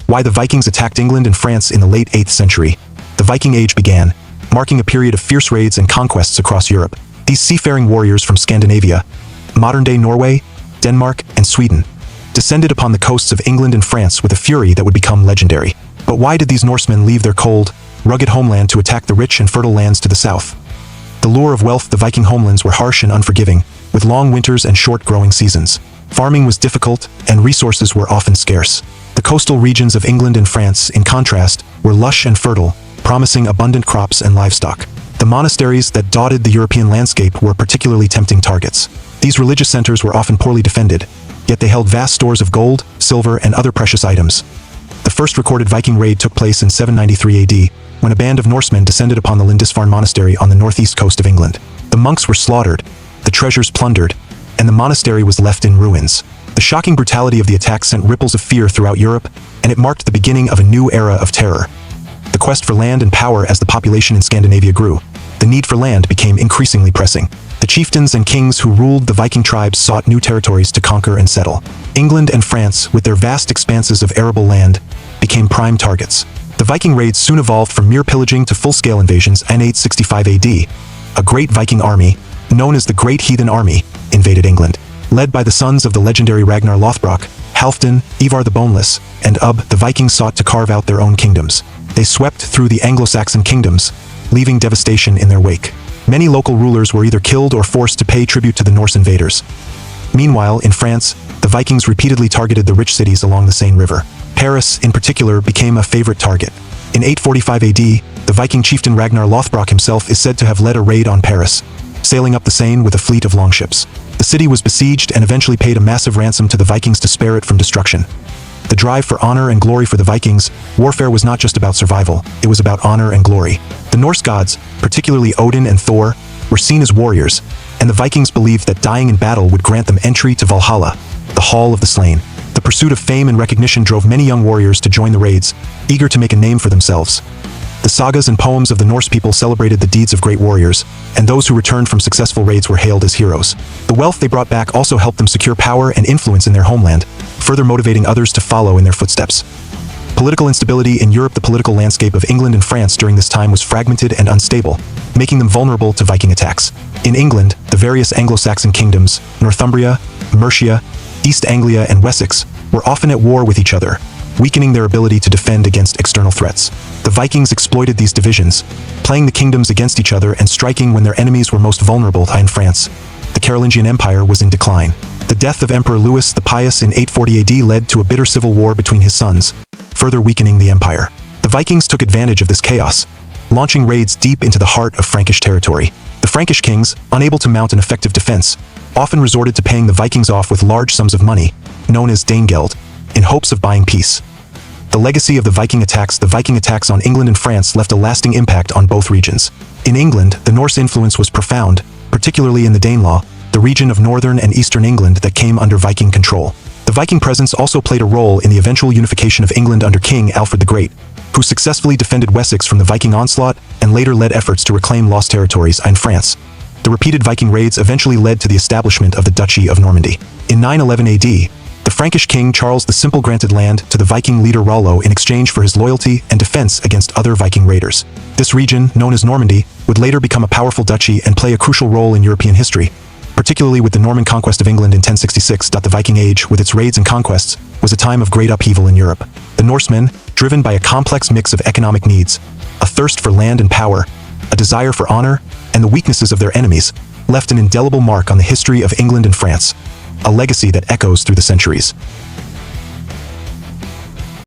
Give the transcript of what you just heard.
Why the Vikings attacked England and France in the late 8th century. The Viking Age began, marking a period of fierce raids and conquests across Europe. These seafaring warriors from Scandinavia, modern-day Norway, Denmark, and Sweden, descended upon the coasts of England and France with a fury that would become legendary. But why did these Norsemen leave their cold, rugged homeland to attack the rich and fertile lands to the south? The lure of wealth. The Viking homelands were harsh and unforgiving, with long winters and short growing seasons. Farming was difficult, and resources were often scarce. The coastal regions of England and France, in contrast, were lush and fertile, promising abundant crops and livestock. The monasteries that dotted the European landscape were particularly tempting targets. These religious centers were often poorly defended, yet they held vast stores of gold, silver, and other precious items. The first recorded Viking raid took place in 793 AD, when a band of Norsemen descended upon the Lindisfarne monastery on the northeast coast of England. The monks were slaughtered, the treasures plundered, and the monastery was left in ruins. The shocking brutality of the attack sent ripples of fear throughout Europe, and it marked the beginning of a new era of terror. The quest for land and power. As the population in Scandinavia grew, the need for land became increasingly pressing. The chieftains and kings who ruled the Viking tribes sought new territories to conquer and settle. England and France, with their vast expanses of arable land, became prime targets. The Viking raids soon evolved from mere pillaging to full-scale invasions. In 865 AD, a great Viking army, known as the Great Heathen Army, invaded England. Led by the sons of the legendary Ragnar Lothbrok, Halfdan, Ivar the Boneless, and Ub, the Vikings sought to carve out their own kingdoms. They swept through the Anglo-Saxon kingdoms, leaving devastation in their wake. Many local rulers were either killed or forced to pay tribute to the Norse invaders. Meanwhile, in France, the Vikings repeatedly targeted the rich cities along the Seine River. Paris, in particular, became a favorite target. In 845 AD, the Viking chieftain Ragnar Lothbrok himself is said to have led a raid on Paris, sailing up the Seine with a fleet of longships. The city was besieged and eventually paid a massive ransom to the Vikings to spare it from destruction. The drive for honor and glory. For the Vikings, warfare was not just about survival, it was about honor and glory. The Norse gods, particularly Odin and Thor, were seen as warriors, and the Vikings believed that dying in battle would grant them entry to Valhalla, the Hall of the Slain. The pursuit of fame and recognition drove many young warriors to join the raids, eager to make a name for themselves. The sagas and poems of the Norse people celebrated the deeds of great warriors, and those who returned from successful raids were hailed as heroes. The wealth they brought back also helped them secure power and influence in their homeland, further motivating others to follow in their footsteps. Political instability. In Europe, the political landscape of England and France during this time was fragmented and unstable, making them vulnerable to Viking attacks. In England, the various Anglo-Saxon kingdoms, Northumbria, Mercia, East Anglia, and Wessex, were often at war with each other, weakening their ability to defend against external threats. The Vikings exploited these divisions, playing the kingdoms against each other and striking when their enemies were most vulnerable. In France, the Carolingian Empire was in decline. The death of Emperor Louis the Pious in 840 AD led to a bitter civil war between his sons, further weakening the empire. The Vikings took advantage of this chaos, launching raids deep into the heart of Frankish territory. The Frankish kings, unable to mount an effective defense, often resorted to paying the Vikings off with large sums of money, known as Danegeld, in hopes of buying peace. The legacy of the Viking attacks. The Viking attacks on England and France left a lasting impact on both regions. In England, the Norse influence was profound, particularly in the Danelaw, the region of northern and eastern England that came under Viking control. The Viking presence also played a role in the eventual unification of England under King Alfred the Great, who successfully defended Wessex from the Viking onslaught and later led efforts to reclaim lost territories in France. The repeated Viking raids eventually led to the establishment of the Duchy of Normandy. In 911 AD, the Frankish king Charles the Simple granted land to the Viking leader Rollo in exchange for his loyalty and defense against other Viking raiders. This region, known as Normandy, would later become a powerful duchy and play a crucial role in European history, particularly with the Norman conquest of England in 1066. The Viking Age, with its raids and conquests, was a time of great upheaval in Europe. The Norsemen, driven by a complex mix of economic needs, a thirst for land and power, a desire for honor, and the weaknesses of their enemies, left an indelible mark on the history of England and France, a legacy that echoes through the centuries.